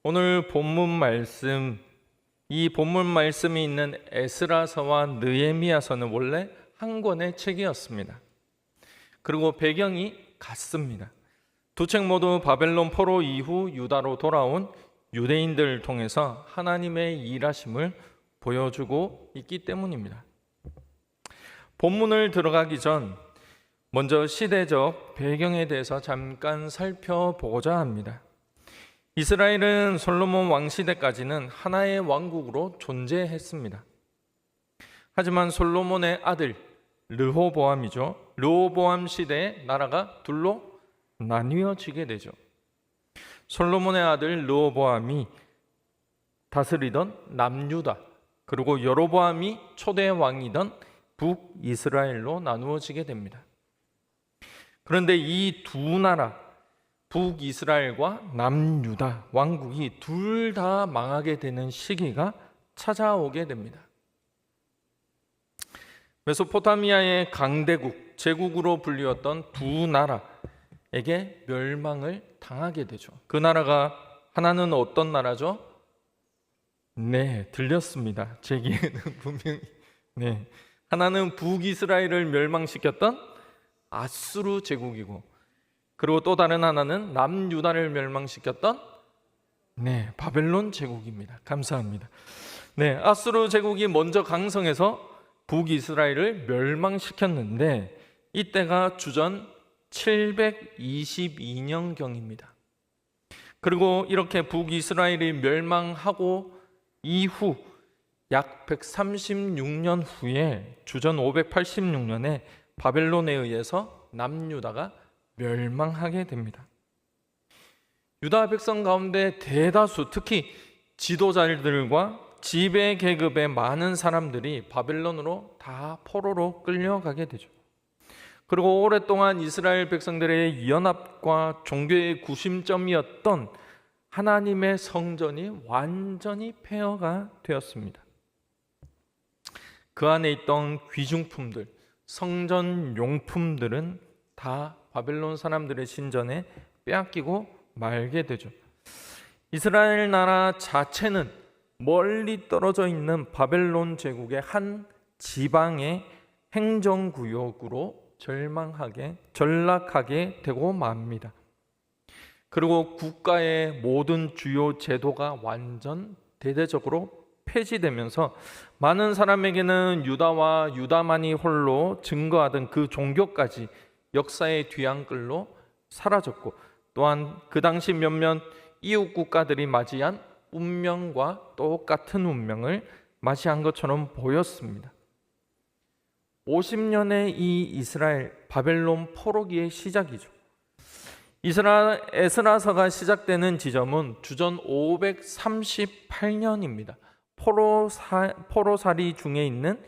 오늘 본문 말씀, 이 본문 말씀이 있는 에스라서와 느헤미야서는 원래 한 권의 책이었습니다. 그리고 배경이 같습니다. 두 책 모두 바벨론 포로 이후 유다로 돌아온 유대인들을 통해서 하나님의 일하심을 보여주고 있기 때문입니다. 본문을 들어가기 전 먼저 시대적 배경에 대해서 잠깐 살펴보고자 합니다. 이스라엘은 솔로몬 왕시대까지는 하나의 왕국으로 존재했습니다. 하지만 솔로몬의 아들 르호보암이죠. 르호보암 시대에 나라가 둘로 나뉘어지게 되죠. 솔로몬의 아들 르호보암이 다스리던 남유다, 그리고 여로보암이 초대 왕이던 북이스라엘로 나누어지게 됩니다. 그런데 이 두 나라, 북이스라엘과 남유다 왕국이 둘 다 망하게 되는 시기가 찾아오게 됩니다. 메소포타미아의 강대국, 제국으로 불리웠던 두 나라에게 멸망을 당하게 되죠. 그 나라가 하나는 어떤 나라죠? 네, 들렸습니다. 제 귀에는 분명히. 네, 하나는 북이스라엘을 멸망시켰던 아수르 제국이고, 그리고 또 다른 하나는 남유다를 멸망시켰던 바벨론 제국입니다. 감사합니다. 아수르 제국이 먼저 강성해서 북이스라엘을 멸망시켰는데 이때가 주전 722년경입니다. 그리고 이렇게 북이스라엘이 멸망하고 이후 약 136년 후에 주전 586년에 바벨론에 의해서 남유다가 멸망하게 됩니다. 유다 백성 가운데 대다수, 특히 지도자들과 지배 계급의 많은 사람들이 바벨론으로 다 포로로 끌려가게 되죠. 그리고 오랫동안 이스라엘 백성들의 연합과 종교의 구심점이었던 하나님의 성전이 완전히 폐허가 되었습니다. 그 안에 있던 귀중품들, 성전 용품들은 다 바벨론 사람들의 신전에 빼앗기고 말게 되죠. 이스라엘 나라 자체는 멀리 떨어져 있는 바벨론 제국의 한 지방의 행정구역으로 전락하게 되고 맙니다. 그리고 국가의 모든 주요 제도가 완전 대대적으로 폐지되면서 많은 사람에게는 유다와 유다만이 홀로 증거하던 그 종교까지 역사의 뒤안길로 사라졌고, 또한 그 당시 몇몇 이웃 국가들이 맞이한 운명과 똑같은 운명을 맞이한 것처럼 보였습니다. 50년의 이 이스라엘 바벨론 포로기의 시작이죠. 에스라서가 시작되는 지점은 주전 538년입니다. 포로살이 중에 있는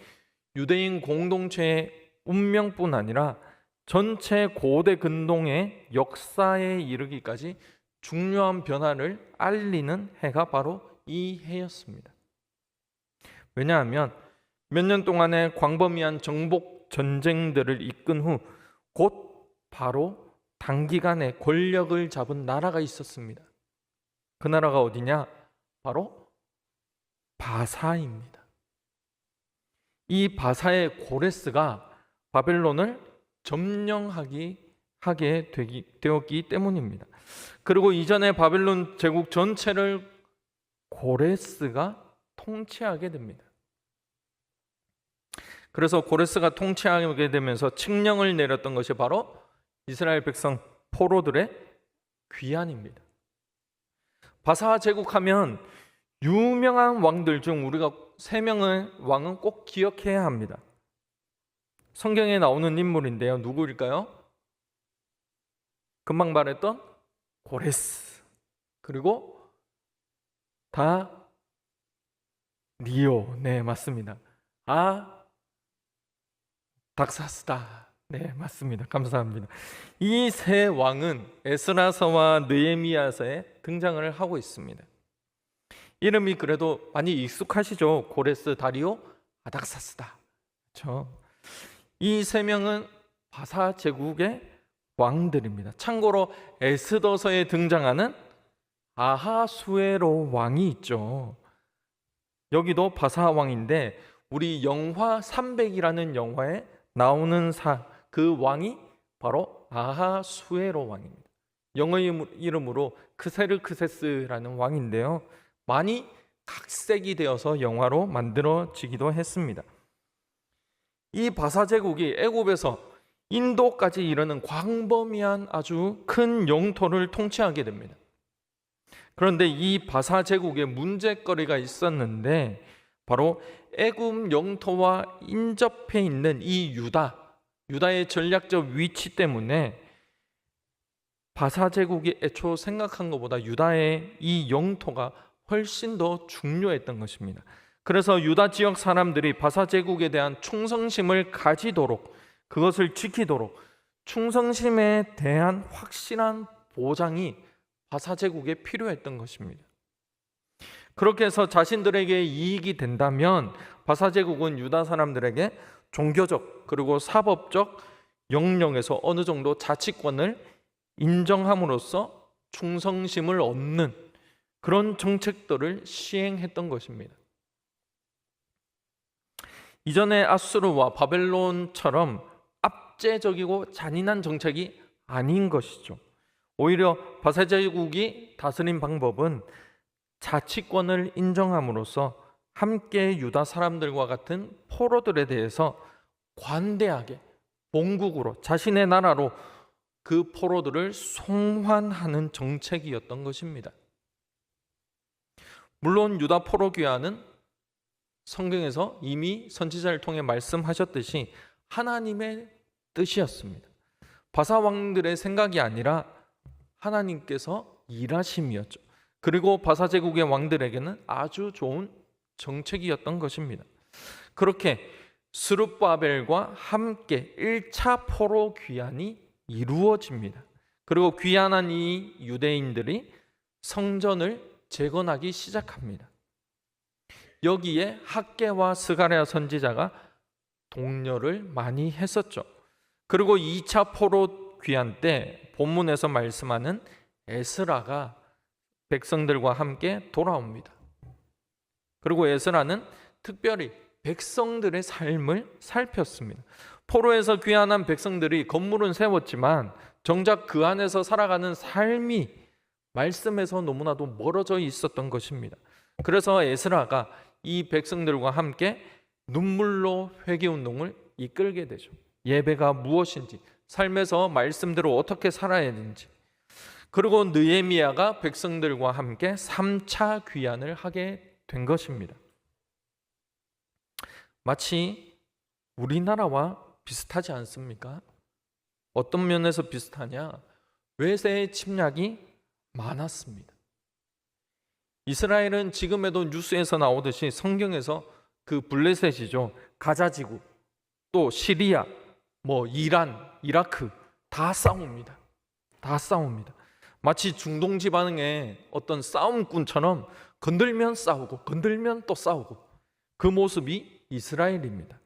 유대인 공동체의 운명뿐 아니라 전체 고대 근동의 역사에 이르기까지 중요한 변화를 알리는 해가 바로 이 해였습니다. 왜냐하면 몇 년 동안의 광범위한 정복 전쟁들을 이끈 후 곧 바로 단기간에 권력을 잡은 나라가 있었습니다. 그 나라가 어디냐? 바로 바사입니다. 이 바사의 고레스가 바벨론을 점령하게 되었기 때문입니다. 그리고 이전에 바벨론 제국 전체를 고레스가 통치하게 됩니다. 그래서 고레스가 통치하게 되면서 칙령을 내렸던 것이 바로 이스라엘 백성 포로들의 귀환입니다. 바사 제국하면 유명한 왕들 중 우리가 3명의 왕은 꼭 기억해야 합니다. 성경에 나오는 인물인데요. 누구일까요? 금방 말했던 고레스, 그리고 다리오, 맞습니다. 닥사스다, 맞습니다. 감사합니다. 이 세 왕은 에스라서와 느헤미야서에 등장을 하고 있습니다. 이름이 그래도 많이 익숙하시죠? 고레스, 다리오, 아닥사스다. 그렇죠? 이 3명은 바사 제국의 왕들입니다. 참고로 에스더서에 등장하는 아하수에로 왕이 있죠. 여기도 바사 왕인데 우리 영화 300이라는 영화에 나오는 그 왕이 바로 아하수에로 왕입니다. 영어 이름으로 크세르크세스라는 왕인데요. 많이 각색이 되어서 영화로 만들어지기도 했습니다. 이 바사 제국이 애굽에서 인도까지 이르는 광범위한 아주 큰 영토를 통치하게 됩니다. 그런데 이 바사 제국에 문제거리가 있었는데 바로 애굽 영토와 인접해 있는 이 유다의 전략적 위치 때문에 바사 제국이 애초 생각한 것보다 유다의 이 영토가 훨씬 더 중요했던 것입니다. 그래서 유다 지역 사람들이 바사 제국에 대한 충성심을 가지도록, 그것을 지키도록 충성심에 대한 확실한 보장이 바사 제국에 필요했던 것입니다. 그렇게 해서 자신들에게 이익이 된다면 바사 제국은 유다 사람들에게 종교적 그리고 사법적 영역에서 어느 정도 자치권을 인정함으로써 충성심을 얻는 그런 정책들을 시행했던 것입니다. 이전의 아수르와 바벨론처럼 압제적이고 잔인한 정책이 아닌 것이죠. 오히려 바사 제국이 다스린 방법은 자치권을 인정함으로써 함께 유다 사람들과 같은 포로들에 대해서 관대하게 본국으로, 자신의 나라로 그 포로들을 송환하는 정책이었던 것입니다. 물론 유다 포로 귀환은 성경에서 이미 선지자를 통해 말씀하셨듯이 하나님의 뜻이었습니다. 바사 왕들의 생각이 아니라 하나님께서 일하심이었죠. 그리고 바사 제국의 왕들에게는 아주 좋은 정책이었던 것입니다. 그렇게 스룹바벨과 함께 1차 포로 귀환이 이루어집니다. 그리고 귀환한 이 유대인들이 성전을 재건하기 시작합니다. 여기에 학개와 스가랴 선지자가 동료를 많이 했었죠. 그리고 2차 포로 귀환 때 본문에서 말씀하는 에스라가 백성들과 함께 돌아옵니다. 그리고 에스라는 특별히 백성들의 삶을 살폈습니다. 포로에서 귀환한 백성들이 건물은 세웠지만 정작 그 안에서 살아가는 삶이 말씀에서 너무나도 멀어져 있었던 것입니다. 그래서 에스라가 이 백성들과 함께 눈물로 회개운동을 이끌게 되죠. 예배가 무엇인지, 삶에서 말씀대로 어떻게 살아야 되는지. 그리고 느헤미야가 백성들과 함께 3차 귀환을 하게 된 것입니다. 마치 우리나라와 비슷하지 않습니까? 어떤 면에서 비슷하냐? 외세의 침략이 많았습니다. 이스라엘은 지금에도 뉴스에서 나오듯이 성경에서 그 블레셋이죠. 가자지구, 또 시리아, 이란, 이라크 다 싸웁니다. 다 싸웁니다. 마치 중동 지방의 어떤 싸움꾼처럼 건들면 싸우고 건들면 또 싸우고 그 모습이 이스라엘입니다.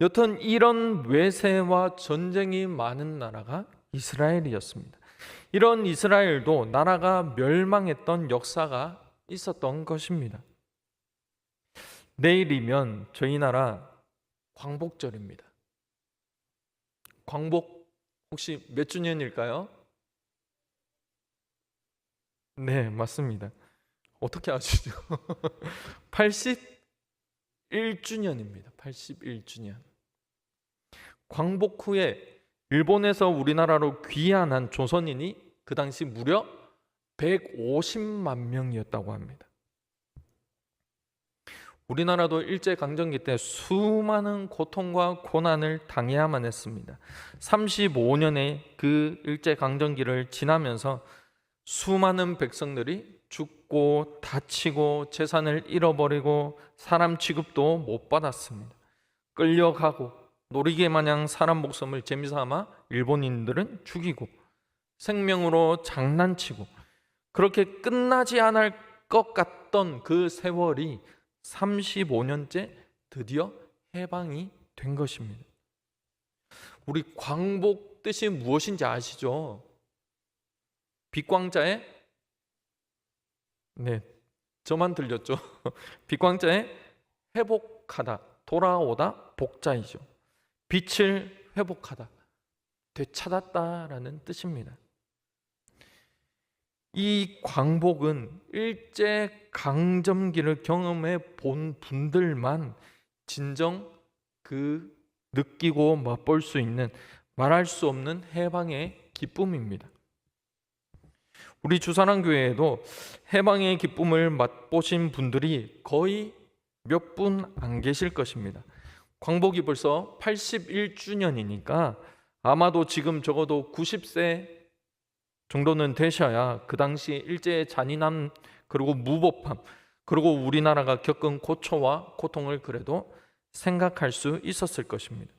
여튼 이런 외세와 전쟁이 많은 나라가 이스라엘이었습니다. 이런 이스라엘도 나라가 멸망했던 역사가 있었던 것입니다. 내일이면 저희 나라 광복절입니다. 광복 혹시 몇 주년일까요? 네, 맞습니다. 어떻게 아시죠? 81주년입니다. 81주년. 광복 후에 일본에서 우리나라로 귀환한 조선인이 그 당시 무려 150만 명이었다고 합니다. 우리나라도 일제강점기 때 수많은 고통과 고난을 당해야만 했습니다. 35년의 그 일제강점기를 지나면서 수많은 백성들이 죽고 다치고 재산을 잃어버리고 사람 취급도 못 받았습니다. 끌려가고 놀이개 마냥 사람 목숨을 재미삼아 일본인들은 죽이고 생명으로 장난치고 그렇게 끝나지 않을 것 같던 그 세월이 35년째 드디어 해방이 된 것입니다. 우리 광복 뜻이 무엇인지 아시죠? 빛광자의 네, 저만 들렸죠? 빛광자의 회복하다, 돌아오다, 복자이죠. 빛을 회복하다, 되찾았다라는 뜻입니다. 이 광복은 일제 강점기를 경험해 본 분들만 진정 그 느끼고 맛볼 수 있는, 말할 수 없는 해방의 기쁨입니다. 우리 주사랑교회에도 해방의 기쁨을 맛보신 분들이 거의 몇 분 안 계실 것입니다. 광복이 벌써 81주년이니까 아마도 지금 적어도 90세 정도는 되셔야 그 당시 일제의 잔인함, 그리고 무법함, 그리고 우리나라가 겪은 고초와 고통을 그래도 생각할 수 있었을 것입니다.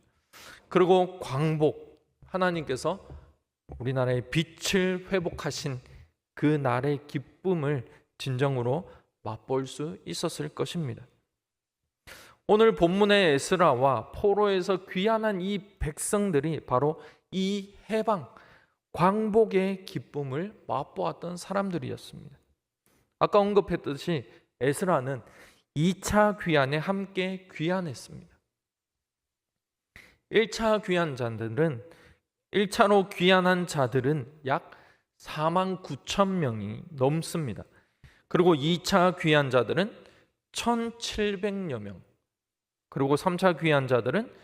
그리고 광복, 하나님께서 우리나라의 빛을 회복하신 그 날의 기쁨을 진정으로 맛볼 수 있었을 것입니다. 오늘 본문의 에스라와 포로에서 귀환한 이 백성들이 바로 이 해방, 광복의 기쁨을 맛보았던 사람들이었습니다. 아까 언급했듯이 에스라는 2차 귀환에 함께 귀환했습니다. 1차 귀환자들은 1차로 귀환한 자들은 약 4만 9천 명이 넘습니다. 그리고 2차 귀환자들은 1,700여 명, 그리고 3차 귀환자들은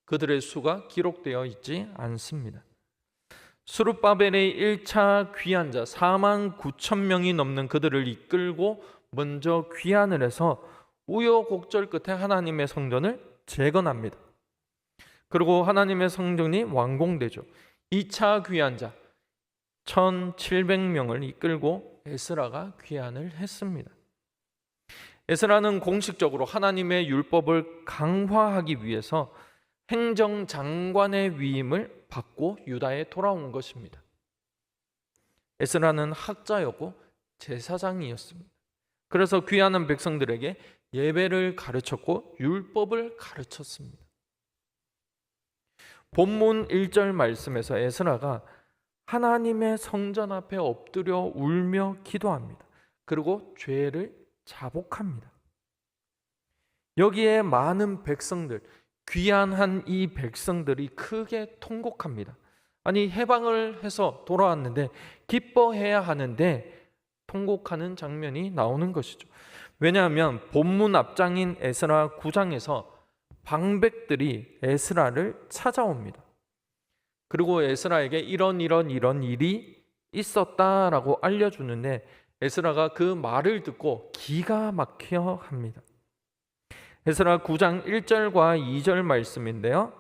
그들의 수가 기록되어 있지 않습니다. 스룹바벨의 1차 귀환자 4만 9천 명이 넘는 그들을 이끌고 먼저 귀환을 해서 우여곡절 끝에 하나님의 성전을 재건합니다. 그리고 하나님의 성전이 완공되죠. 2차 귀환자 1,700명을 이끌고 에스라가 귀환을 했습니다. 에스라는 공식적으로 하나님의 율법을 강화하기 위해서 행정장관의 위임을 받고 유다에 돌아온 것입니다. 에스라는 학자였고 제사장이었습니다. 그래서 귀환한 백성들에게 예배를 가르쳤고 율법을 가르쳤습니다. 본문 1절 말씀에서 에스라가 하나님의 성전 앞에 엎드려 울며 기도합니다. 그리고 죄를 자복합니다. 여기에 많은 백성들, 귀환한 이 백성들이 크게 통곡합니다. 아니, 해방을 해서 돌아왔는데 기뻐해야 하는데 통곡하는 장면이 나오는 것이죠. 왜냐하면 본문 앞장인 에스라 9장에서 방백들이 에스라를 찾아옵니다. 그리고 에스라에게 이런 일이 있었다라고 알려주는데 에스라가 그 말을 듣고 기가 막혀 합니다. 에스라 9장 1절과 2절 말씀인데요.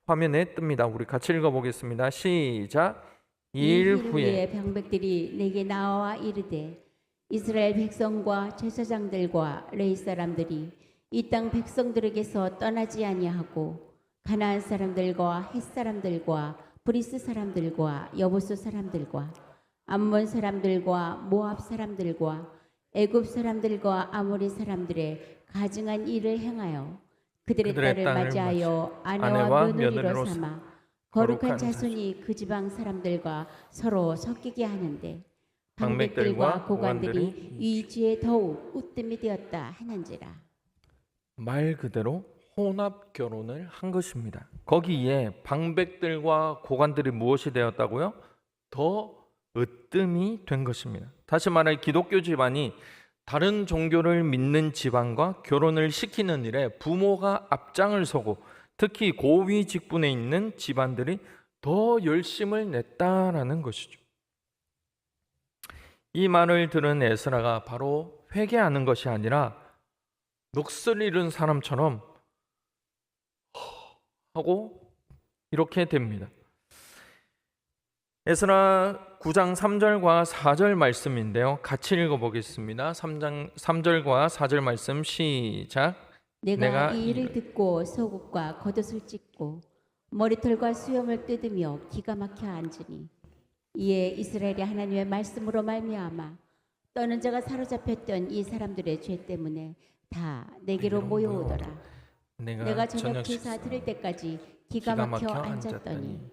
화면에 뜹니다. 우리 같이 읽어보겠습니다. 시작. 이일 후에 방백들이 내게 나와 이르되 이스라엘 백성과 제사장들과 레위 사람들이 이 땅 백성들에게서 떠나지 아니하고 가나안 사람들과 헷 사람들과 브리스 사람들과 여부스 사람들과 암몬 사람들과 모압 사람들과 애굽 사람들과 아모리 사람들의 가증한 일을 행하여 그들의 딸을 맞이하여 아내와 며느리로 삼아 거룩한 자손이 그 지방 사람들과 서로 섞이게 하는데 방백들과 고관들이 이 죄에 더욱 으뜸이 되었다 하는지라. 말 그대로 혼합 결혼을 한 것입니다. 거기에 방백들과 고관들이 무엇이 되었다고요? 더 으뜸이 된 것입니다. 다시 말해 기독교 집안이 다른 종교를 믿는 집안과 결혼을 시키는 일에 부모가 앞장을 서고 특히 고위 직분에 있는 집안들이 더 열심을 냈다라는 것이죠. 이 말을 들은 에스라가 바로 회개하는 것이 아니라 넋을 잃은 사람처럼 하고 이렇게 됩니다. 에스라 9장 3절과 4절 말씀인데요. 같이 읽어보겠습니다. 3절과 4절 말씀 시작. 내가 이 일을 듣고 속옷과 겉옷을 찢고 머리털과 수염을 뜯으며 기가 막혀 앉으니 이에 이스라엘이 하나님의 말씀으로 말미암아 떠는 자가 사로잡혔던 이 사람들의 죄 때문에 다 내게로 모여오더라. 내가 저녁 제사 드릴 때까지 기가 막혀 앉았더니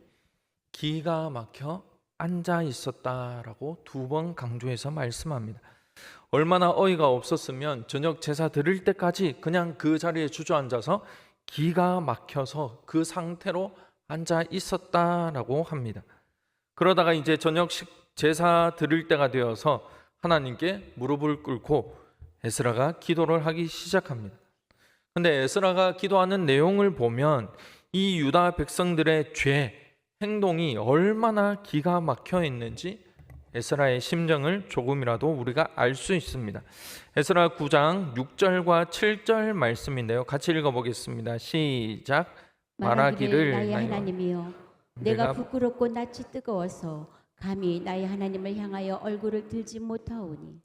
기가 막혀 앉아 있었다라고 2번 강조해서 말씀합니다. 얼마나 어이가 없었으면 저녁 제사 드릴 때까지 그냥 그 자리에 주저앉아서 기가 막혀서 그 상태로 앉아 있었다라고 합니다. 그러다가 이제 저녁 제사 드릴 때가 되어서 하나님께 무릎을 꿇고 에스라가 기도를 하기 시작합니다. 근데 에스라가 기도하는 내용을 보면 이 유다 백성들의 죄, 행동이 얼마나 기가 막혀 있는지 에스라의 심정을 조금이라도 우리가 알 수 있습니다. 에스라 9장 6절과 7절 말씀인데요. 같이 읽어보겠습니다. 시작. 말하기를 나의 하나님이여, 내가 부끄럽고 낯이 뜨거워서 감히 나의 하나님을 향하여 얼굴을 들지 못하오니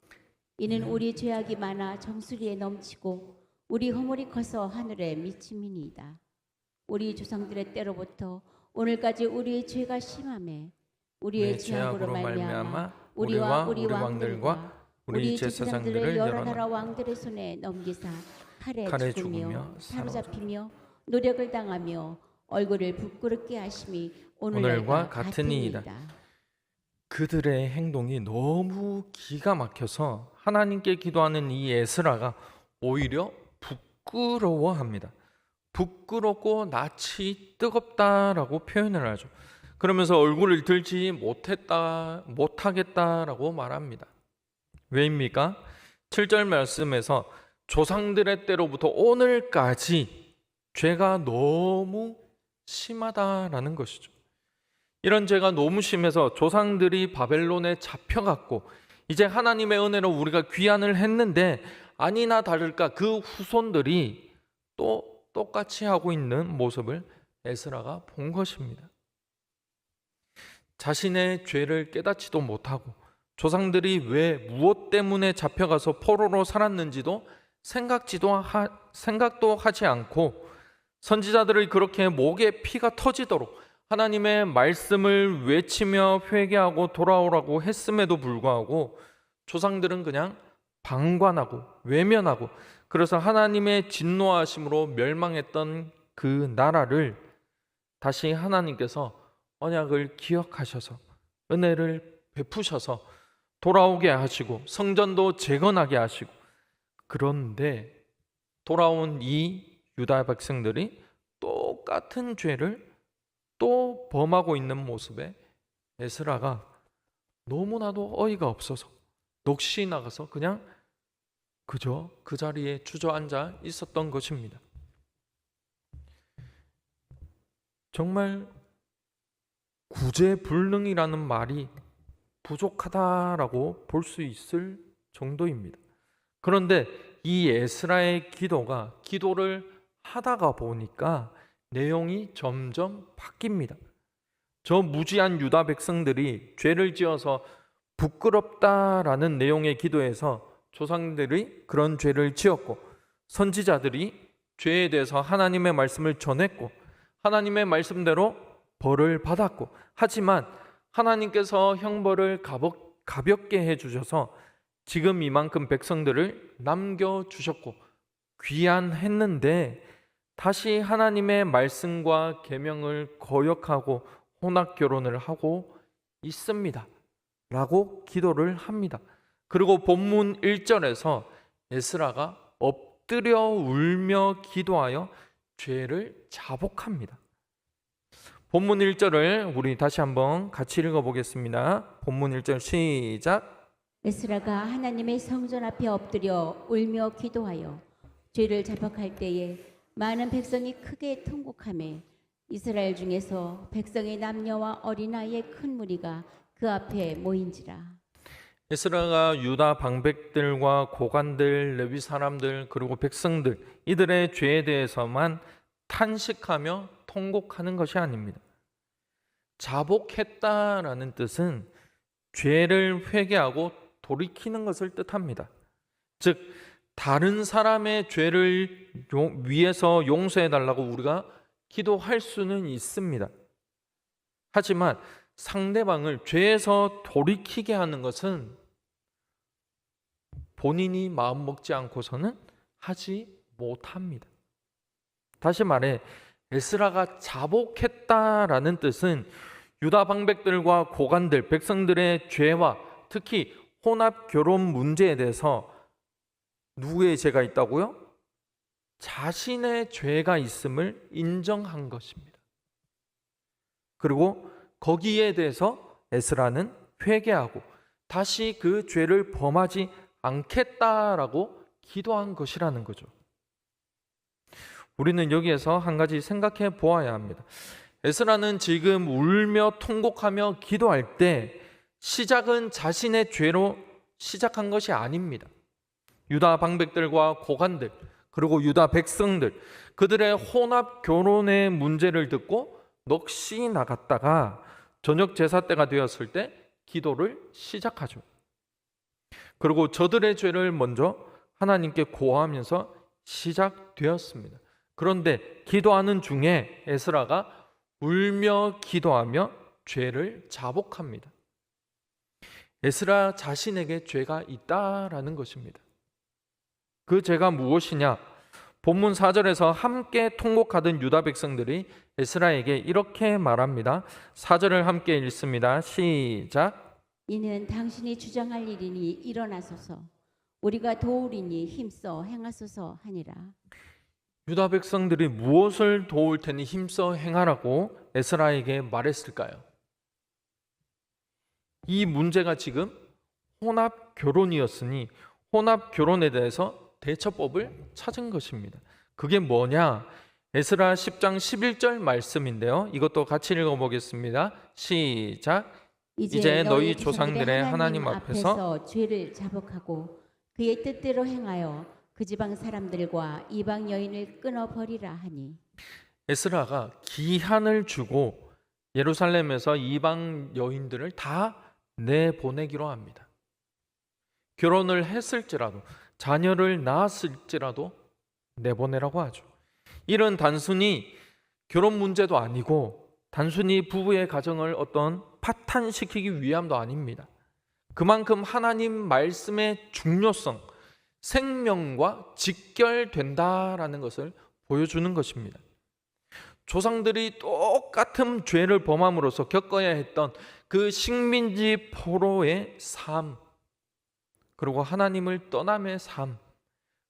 이는 우리 죄악이 많아 정수리에 넘치고 우리 허물이 커서 하늘에 미침이니이다. 우리 조상들의 때로부터 오늘까지 우리의 죄가 심하매 우리의 죄악으로 말미암아 우리와 우리 왕들과 우리 제사장들을 여러 나라 왕들의 손에 넘기사 칼에 죽으며 사로잡히며 노력을 당하며 얼굴을 부끄럽게 하심이 오늘과 같으니이다. 그들의 행동이 너무 기가 막혀서 하나님께 기도하는 이 에스라가 오히려 부끄러워합니다. 부끄럽고 낯이 뜨겁다라고 표현을 하죠. 그러면서 얼굴을 들지 못하겠다라고 말합니다. 왜입니까? 7절 말씀에서 조상들의 때로부터 오늘까지 죄가 너무 심하다라는 것이죠. 이런 죄가 너무 심해서 조상들이 바벨론에 잡혀갔고 이제 하나님의 은혜로 우리가 귀환을 했는데 아니나 다를까 그 후손들이 또 똑같이 하고 있는 모습을 에스라가 본 것입니다. 자신의 죄를 깨닫지도 못하고 조상들이 왜 무엇 때문에 잡혀가서 포로로 살았는지도 생각도 하지 않고 선지자들을 그렇게 목에 피가 터지도록 하나님의 말씀을 외치며 회개하고 돌아오라고 했음에도 불구하고 조상들은 그냥 방관하고 외면하고 그래서 하나님의 진노하심으로 멸망했던 그 나라를 다시 하나님께서 언약을 기억하셔서 은혜를 베푸셔서 돌아오게 하시고 성전도 재건하게 하시고 그런데 돌아온 이 유다 백성들이 똑같은 죄를 또 범하고 있는 모습에 에스라가 너무나도 어이가 없어서 넋이 나가서 그냥 그저 그 자리에 주저앉아 있었던 것입니다. 정말 구제불능이라는 말이 부족하다라고 볼 수 있을 정도입니다. 그런데 이 에스라의 기도를 하다가 보니까 내용이 점점 바뀝니다. 저 무지한 유다 백성들이 죄를 지어서 부끄럽다라는 내용의 기도에서 조상들이 그런 죄를 지었고 선지자들이 죄에 대해서 하나님의 말씀을 전했고 하나님의 말씀대로 벌을 받았고 하지만 하나님께서 형벌을 가볍게 해주셔서 지금 이만큼 백성들을 남겨주셨고 귀환했는데 다시 하나님의 말씀과 계명을 거역하고 혼합결혼을 하고 있습니다 라고 기도를 합니다. 그리고 본문 1절에서 에스라가 엎드려 울며 기도하여 죄를 자복합니다. 본문 1절을 우리 다시 한번 같이 읽어보겠습니다. 본문 1절 시작. 에스라가 하나님의 성전 앞에 엎드려 울며 기도하여 죄를 자복할 때에 많은 백성이 크게 통곡하며 이스라엘 중에서 백성의 남녀와 어린아이의 큰 무리가 그 앞에 모인지라. 에스라가 유다 방백들과 고관들, 레위 사람들 그리고 백성들 이들의 죄에 대해서만 탄식하며 통곡하는 것이 아닙니다. 자복했다라는 뜻은 죄를 회개하고 돌이키는 것을 뜻합니다. 즉 다른 사람의 죄를 위해서 용서해달라고 우리가 기도할 수는 있습니다. 하지만 상대방을 죄에서 돌이키게 하는 것은 본인이 마음 먹지 않고서는 하지 못합니다. 다시 말해 에스라가 자복했다라는 뜻은 유다 방백들과 고관들, 백성들의 죄와 특히 혼합 결혼 문제에 대해서 누구의 죄가 있다고요? 자신의 죄가 있음을 인정한 것입니다. 그리고 거기에 대해서 에스라는 회개하고 다시 그 죄를 범하지 않겠다라고 기도한 것이라는 거죠. 우리는 여기에서 한 가지 생각해 보아야 합니다. 에스라는 지금 울며 통곡하며 기도할 때 시작은 자신의 죄로 시작한 것이 아닙니다. 유다 방백들과 고관들 그리고 유다 백성들 그들의 혼합 결혼의 문제를 듣고 넋이 나갔다가 저녁 제사 때가 되었을 때 기도를 시작하죠. 그리고 저들의 죄를 먼저 하나님께 고하면서 시작되었습니다. 그런데 기도하는 중에 에스라가 울며 기도하며 죄를 자복합니다. 에스라 자신에게 죄가 있다라는 것입니다. 그 죄가 무엇이냐? 본문 4절에서 함께 통곡하던 유다 백성들이 에스라에게 이렇게 말합니다. 4절을 함께 읽습니다. 시작. 이는 당신이 주장할 일이니 일어나소서, 우리가 도우리니 힘써 행하소서 하니라. 유다 백성들이 무엇을 도울 테니 힘써 행하라고 에스라에게 말했을까요? 이 문제가 지금 혼합 결혼이었으니 혼합 결혼에 대해서 대처법을 찾은 것입니다. 그게 뭐냐? 에스라 10장 11절 말씀인데요. 이것도 같이 읽어보겠습니다. 시작. 이제 너희 조상들의 하나님 앞에서 죄를 자복하고 그의 뜻대로 행하여 그 지방 사람들과 이방 여인을 끊어버리라 하니. 에스라가 기한을 주고 예루살렘에서 이방 여인들을 다 내보내기로 합니다. 결혼을 했을지라도 자녀를 낳았을지라도 내보내라고 하죠. 이런 단순히 결혼 문제도 아니고 단순히 부부의 가정을 어떤 파탄시키기 위함도 아닙니다. 그만큼 하나님 말씀의 중요성, 생명과 직결된다라는 것을 보여주는 것입니다. 조상들이 똑같은 죄를 범함으로써 겪어야 했던 그 식민지 포로의 삶, 그리고 하나님을 떠남의 삶,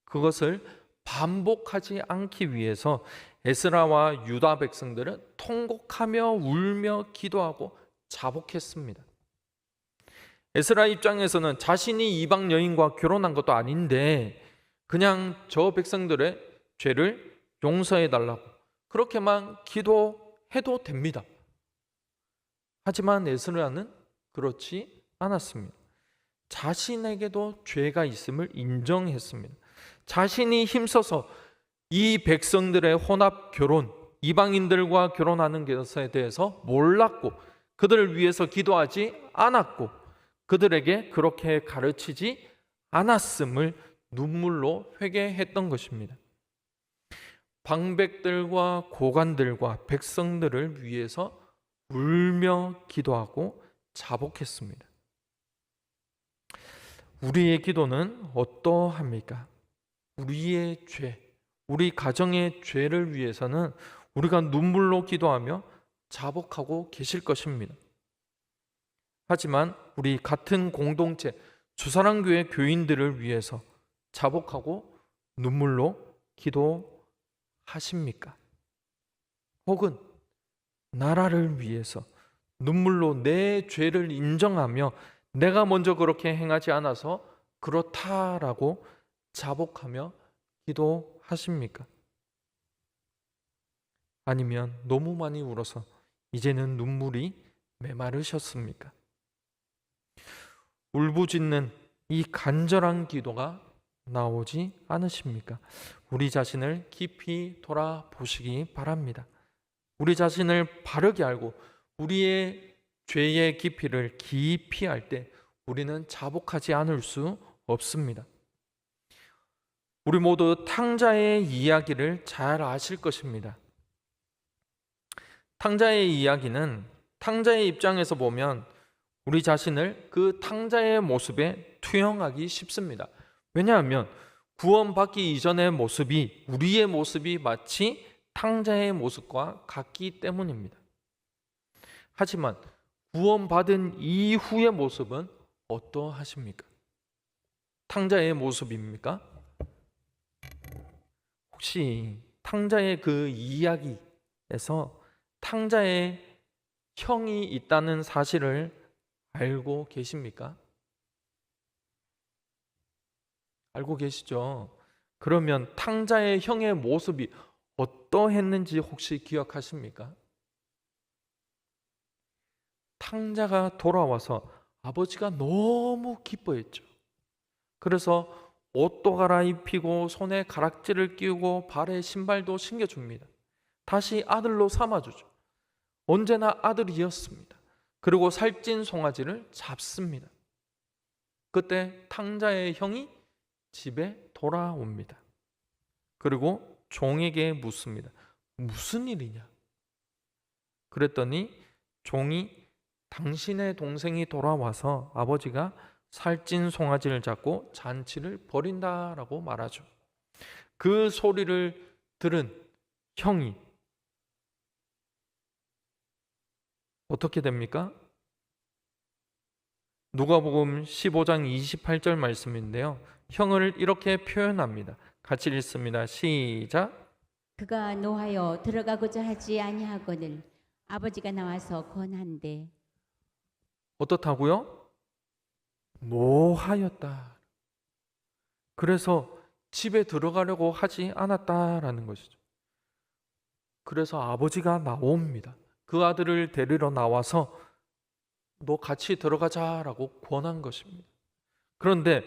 그것을 반복하지 않기 위해서 에스라와 유다 백성들은 통곡하며 울며 기도하고 자복했습니다. 에스라 입장에서는 자신이 이방 여인과 결혼한 것도 아닌데 그냥 저 백성들의 죄를 용서해 달라고 그렇게만 기도해도 됩니다. 하지만 에스라는 그렇지 않았습니다. 자신에게도 죄가 있음을 인정했습니다. 자신이 힘써서 이 백성들의 혼합 결혼, 이방인들과 결혼하는 것에 대해서 몰랐고 그들을 위해서 기도하지 않았고 그들에게 그렇게 가르치지 않았음을 눈물로 회개했던 것입니다. 방백들과 고관들과 백성들을 위해서 울며 기도하고 자복했습니다. 우리의 기도는 어떠합니까? 우리의 죄, 우리 가정의 죄를 위해서는 우리가 눈물로 기도하며 자복하고 계실 것입니다. 하지만 우리 같은 공동체 주사랑교회 교인들을 위해서 자복하고 눈물로 기도하십니까? 혹은 나라를 위해서 눈물로 내 죄를 인정하며 내가 먼저 그렇게 행하지 않아서 그렇다라고 자복하며 기도하십니까? 아니면 너무 많이 울어서 이제는 눈물이 메마르셨습니까? 울부짖는 이 간절한 기도가 나오지 않으십니까? 우리 자신을 깊이 돌아보시기 바랍니다. 우리 자신을 바르게 알고 우리의 죄의 깊이를 깊이 알 때 우리는 자복하지 않을 수 없습니다. 우리 모두 탕자의 이야기를 잘 아실 것입니다. 탕자의 이야기는 탕자의 입장에서 보면 우리 자신을 그 탕자의 모습에 투영하기 쉽습니다. 왜냐하면 구원받기 이전의 모습이 우리의 모습이 마치 탕자의 모습과 같기 때문입니다. 하지만 구원받은 이후의 모습은 어떠하십니까? 탕자의 모습입니까? 혹시 탕자의 그 이야기에서 탕자의 형이 있다는 사실을 알고 계십니까? 알고 계시죠? 그러면 탕자의 형의 모습이 어떠했는지 혹시 기억하십니까? 탕자가 돌아와서 아버지가 너무 기뻐했죠. 그래서 옷도 갈아입히고 손에 가락지를 끼우고 발에 신발도 신겨줍니다. 다시 아들로 삼아주죠. 언제나 아들이었습니다. 그리고 살찐 송아지를 잡습니다. 그때 탕자의 형이 집에 돌아옵니다. 그리고 종에게 묻습니다. 무슨 일이냐? 그랬더니 종이 당신의 동생이 돌아와서 아버지가 살찐 송아지를 잡고 잔치를 벌인다라고 말하죠. 그 소리를 들은 형이 어떻게 됩니까? 누가복음 15장 28절 말씀인데요. 형을 이렇게 표현합니다. 같이 읽습니다. 시작. 그가 노하여 들어가고자 하지 아니하거늘 아버지가 나와서 권한대. 어떻다고요? 노하였다. 그래서 집에 들어가려고 하지 않았다라는 것이죠. 그래서 아버지가 나옵니다. 그 아들을 데리러 나와서 너 같이 들어가자라고 권한 것입니다. 그런데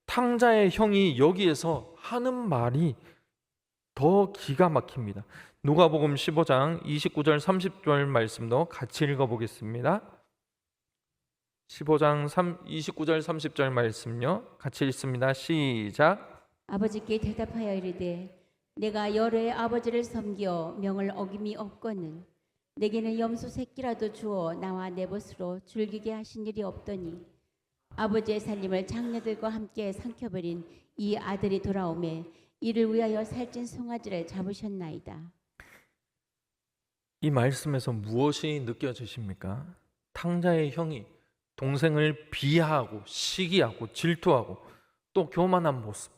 탕자의 형이 여기에서 하는 말이 더 기가 막힙니다. 누가복음 15장 29절 30절 말씀도 같이 읽어보겠습니다. 15장 29절 30절 말씀요. 같이 읽습니다. 시작. 아버지께 대답하여 이르되 내가 여러의 아버지를 섬겨 명을 어김이 없거늘 내게는 염소 새끼라도 주어 나와 내 벗으로 즐기게 하신 일이 없더니 아버지의 살림을 장녀들과 함께 삼켜버린 이 아들이 돌아오매 이를 위하여 살찐 송아지를 잡으셨나이다. 이 말씀에서 무엇이 느껴지십니까? 탕자의 형이 동생을 비하하고 시기하고 질투하고 또 교만한 모습,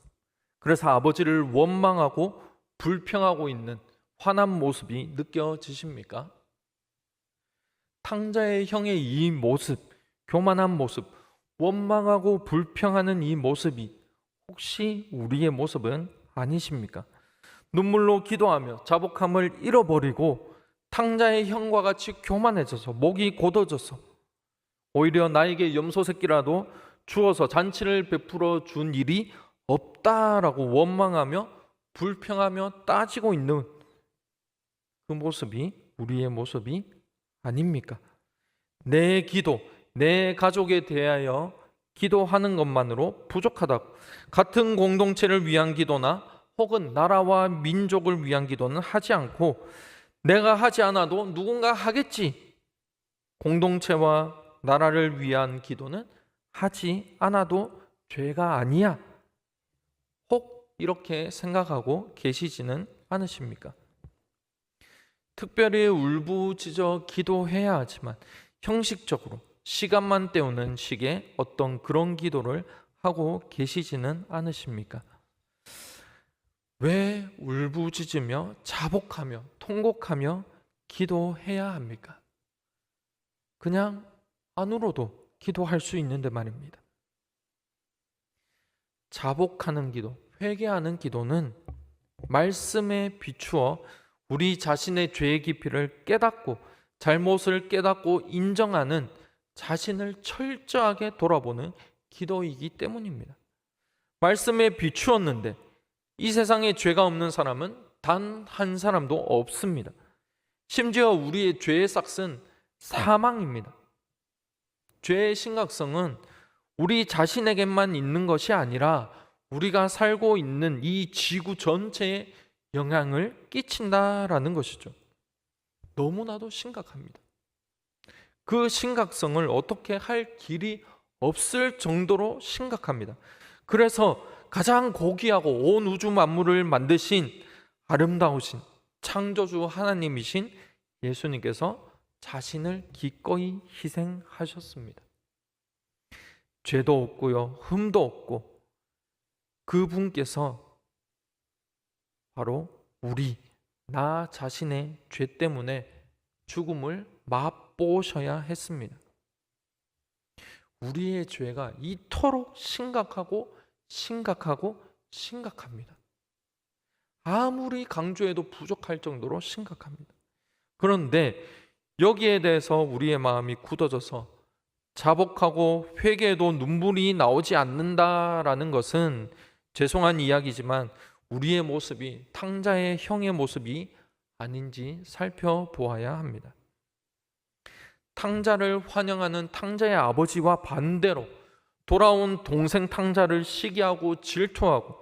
그래서 아버지를 원망하고 불평하고 있는 화난 모습이 느껴지십니까? 탕자의 형의 이 모습, 교만한 모습, 원망하고 불평하는 이 모습이 혹시 우리의 모습은 아니십니까? 눈물로 기도하며 자복함을 잃어버리고 탕자의 형과 같이 교만해져서 목이 곧어져서 오히려 나에게 염소 새끼라도 주어서 잔치를 베풀어 준 일이 없다라고 원망하며 불평하며 따지고 있는 그 모습이 우리의 모습이 아닙니까? 내 기도, 내 가족에 대하여 기도하는 것만으로 부족하다고, 같은 공동체를 위한 기도나 혹은 나라와 민족을 위한 기도는 하지 않고 내가 하지 않아도 누군가 하겠지, 공동체와 나라를 위한 기도는 하지 않아도 죄가 아니야, 혹 이렇게 생각하고 계시지는 않으십니까? 특별히 울부짖어 기도해야 하지만 형식적으로 시간만 때우는 식의 어떤 그런 기도를 하고 계시지는 않으십니까? 왜 울부짖으며 자복하며 통곡하며 기도해야 합니까? 그냥 안 울어도 기도할 수 있는데 말입니다. 자복하는 기도, 회개하는 기도는 말씀에 비추어 우리 자신의 죄의 깊이를 깨닫고 잘못을 깨닫고 인정하는 자신을 철저하게 돌아보는 기도이기 때문입니다. 말씀에 비추었는데 이 세상에 죄가 없는 사람은 단 한 사람도 없습니다. 심지어 우리의 죄의 싹은 사망입니다. 죄의 심각성은 우리 자신에게만 있는 것이 아니라 우리가 살고 있는 이 지구 전체에 영향을 끼친다라는 것이죠. 너무나도 심각합니다. 그 심각성을 어떻게 할 길이 없을 정도로 심각합니다. 그래서 가장 고귀하고 온 우주 만물을 만드신 아름다우신 창조주 하나님이신 예수님께서 자신을 기꺼이 희생하셨습니다. 죄도 없고요, 흠도 없고 그분께서 바로 나 자신의 죄 때문에 죽음을 맛보셔야 했습니다. 우리의 죄가 이토록 심각합니다. 아무리 강조해도 부족할 정도로 심각합니다. 그런데 여기에 대해서 우리의 마음이 굳어져서 자복하고 회개해도 눈물이 나오지 않는다라는 것은 죄송한 이야기지만 우리의 모습이 탕자의 형의 모습이 아닌지 살펴보아야 합니다. 탕자를 환영하는 탕자의 아버지와 반대로 돌아온 동생 탕자를 시기하고 질투하고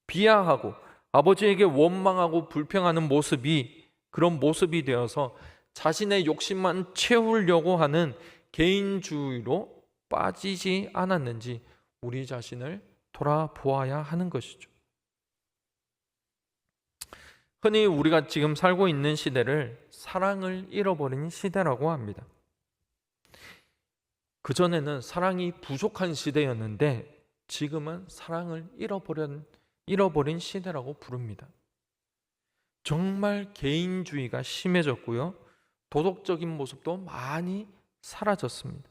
비하하고 아버지에게 원망하고 불평하는 모습이 그런 모습이 되어서 자신의 욕심만 채우려고 하는 개인주의로 빠지지 않았는지 우리 자신을 돌아보아야 하는 것이죠. 흔히 우리가 지금 살고 있는 시대를 사랑을 잃어버린 시대라고 합니다. 그전에는 사랑이 부족한 시대였는데 지금은 사랑을 잃어버린 시대라고 부릅니다. 정말 개인주의가 심해졌고요. 도덕적인 모습도 많이 사라졌습니다.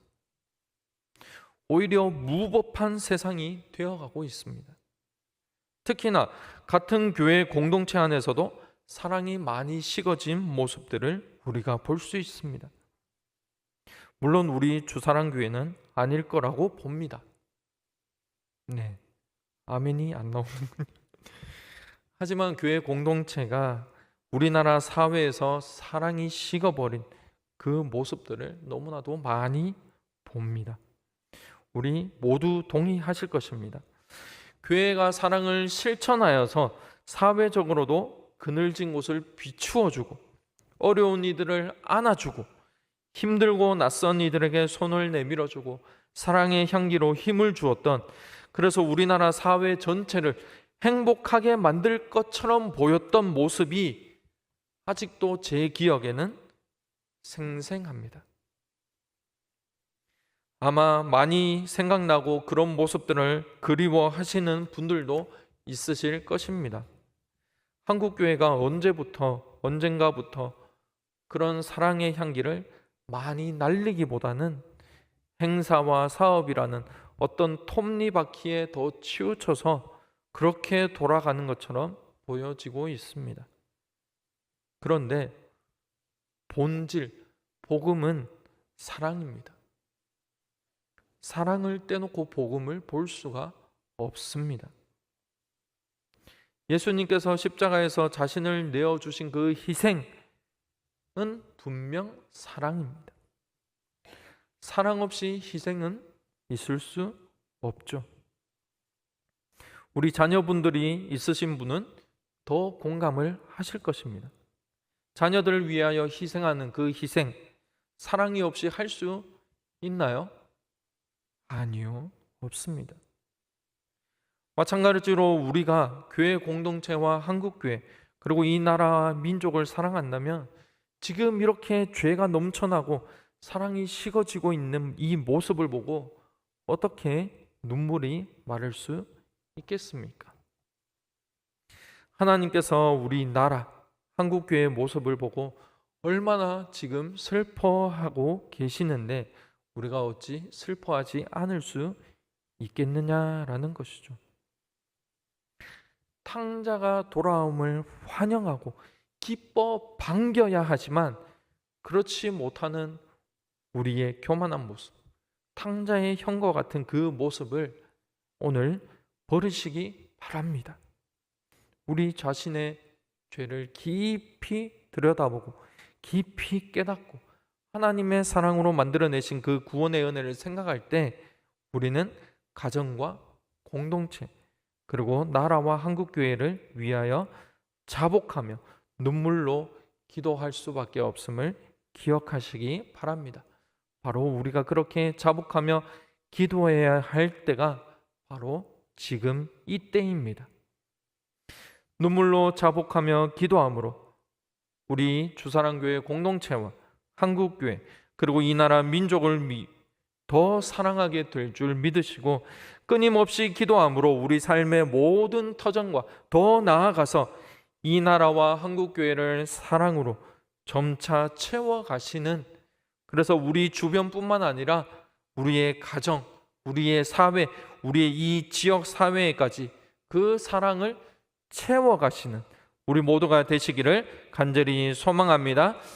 오히려 무법한 세상이 되어가고 있습니다. 특히나 같은 교회 공동체 안에서도 사랑이 많이 식어진 모습들을 우리가 볼 수 있습니다. 물론 우리 주사랑교회는 아닐 거라고 봅니다. 네, 아멘이 안 나오는군요. 하지만 교회 공동체가 우리나라 사회에서 사랑이 식어버린 그 모습들을 너무나도 많이 봅니다. 우리 모두 동의하실 것입니다. 교회가 사랑을 실천하여서 사회적으로도 그늘진 곳을 비추어주고 어려운 이들을 안아주고 힘들고 낯선 이들에게 손을 내밀어주고 사랑의 향기로 힘을 주었던, 그래서 우리나라 사회 전체를 행복하게 만들 것처럼 보였던 모습이 아직도 제 기억에는 생생합니다. 아마 많이 생각나고 그런 모습들을 그리워하시는 분들도 있으실 것입니다. 한국교회가 언젠가부터 그런 사랑의 향기를 많이 날리기보다는 행사와 사업이라는 어떤 톱니바퀴에 더 치우쳐서 그렇게 돌아가는 것처럼 보여지고 있습니다. 그런데 본질, 복음은 사랑입니다. 사랑을 떼놓고 복음을 볼 수가 없습니다. 예수님께서 십자가에서 자신을 내어주신 그 희생은 분명 사랑입니다. 사랑 없이 희생은 있을 수 없죠. 우리 자녀분들이 있으신 분은 더 공감을 하실 것입니다. 자녀들을 위하여 희생하는 그 희생, 사랑이 없이 할 수 있나요? 아니요, 없습니다. 마찬가지로 우리가 교회 공동체와 한국교회 그리고 이 나라 민족을 사랑한다면 지금 이렇게 죄가 넘쳐나고 사랑이 식어지고 있는 이 모습을 보고 어떻게 눈물이 마를 수 있겠습니까? 하나님께서 우리 나라 한국교회의 모습을 보고 얼마나 지금 슬퍼하고 계시는데 우리가 어찌 슬퍼하지 않을 수 있겠느냐라는 것이죠. 탕자가 돌아옴을 환영하고 기뻐 반겨야 하지만 그렇지 못하는 우리의 교만한 모습, 탕자의 형과 같은 그 모습을 오늘 버리시기 바랍니다. 우리 자신의 죄를 깊이 들여다보고 깊이 깨닫고 하나님의 사랑으로 만들어내신 그 구원의 은혜를 생각할 때 우리는 가정과 공동체 그리고 나라와 한국교회를 위하여 자복하며 눈물로 기도할 수밖에 없음을 기억하시기 바랍니다. 바로 우리가 그렇게 자복하며 기도해야 할 때가 바로 지금 이때입니다. 눈물로 자복하며 기도함으로 우리 주사랑교회 공동체와 한국교회 그리고 이 나라 민족을 더 사랑하게 될 줄 믿으시고 끊임없이 기도함으로 우리 삶의 모든 터전과 더 나아가서 이 나라와 한국교회를 사랑으로 점차 채워가시는, 그래서 우리 주변뿐만 아니라 우리의 가정, 우리의 사회, 우리의 이 지역 사회에까지 그 사랑을 채워가시는 우리 모두가 되시기를 간절히 소망합니다.